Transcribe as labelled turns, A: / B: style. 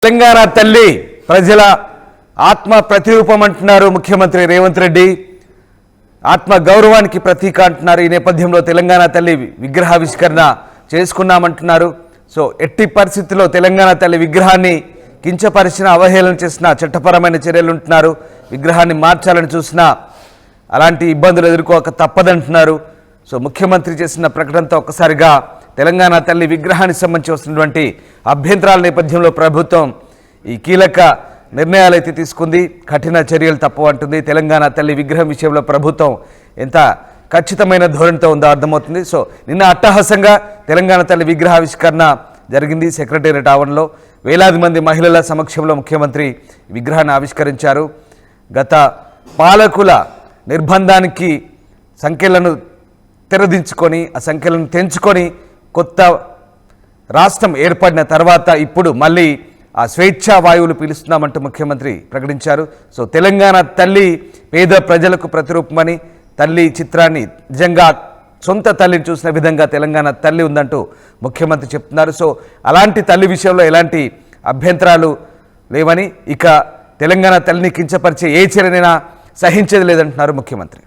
A: తెలంగాణ తల్లి ప్రజల ఆత్మ ప్రతిరూపం అంటున్నారు ముఖ్యమంత్రి రేవంత్ రెడ్డి. ఆత్మ గౌరవానికి ప్రతీక అంటున్నారు. ఈ నేపథ్యంలో తెలంగాణ తల్లి విగ్రహావిష్కరణ చేసుకున్నామంటున్నారు. సో ఎట్టి పరిస్థితుల్లో తెలంగాణ తల్లి విగ్రహాన్ని కించపరిచిన, అవహేళన చేసిన చట్టపరమైన చర్యలు ఉంటున్నారు. విగ్రహాన్ని మార్చాలని చూసినా అలాంటి ఇబ్బందులు ఎదుర్కోక తప్పదంటున్నారు. సో ముఖ్యమంత్రి చేసిన ప్రకటనతో ఒక్కసారిగా తెలంగాణ తల్లి విగ్రహానికి సంబంధించి వస్తున్నటువంటి అభ్యంతరాల నేపథ్యంలో ప్రభుత్వం ఈ కీలక నిర్ణయాలు అయితే తీసుకుంది. కఠిన చర్యలు తప్పవంటుంది. తెలంగాణ తల్లి విగ్రహం విషయంలో ప్రభుత్వం ఎంత ఖచ్చితమైన ధోరణితో ఉందో అర్థమవుతుంది. సో నిన్న అట్టహాసంగా తెలంగాణ తల్లి విగ్రహావిష్కరణ జరిగింది. సెక్రటేరియట్ ఆవరణలో వేలాది మంది మహిళల సమక్షంలో ముఖ్యమంత్రి విగ్రహాన్ని ఆవిష్కరించారు. గత పాలకుల నిర్బంధానికి సంఖ్యలను తెరదించుకొని, ఆ సంఖ్యలను తెంచుకొని కొత్త రాష్ట్రం ఏర్పడిన తర్వాత ఇప్పుడు మళ్ళీ ఆ స్వేచ్ఛా వాయువులు పీలుస్తున్నామంటూ ముఖ్యమంత్రి ప్రకటించారు. సో తెలంగాణ తల్లి పేద ప్రజలకు ప్రతిరూపమని, తల్లి చిత్రాన్ని నిజంగా సొంత తల్లిని చూసిన విధంగా తెలంగాణ తల్లి ఉందంటూ ముఖ్యమంత్రి చెప్తున్నారు. సో అలాంటి తల్లి విషయంలో ఎలాంటి అభ్యంతరాలు లేవని, ఇక తెలంగాణ తల్లిని కించపరిచే ఏ చర్యనైనా సహించేది లేదంటున్నారు ముఖ్యమంత్రి.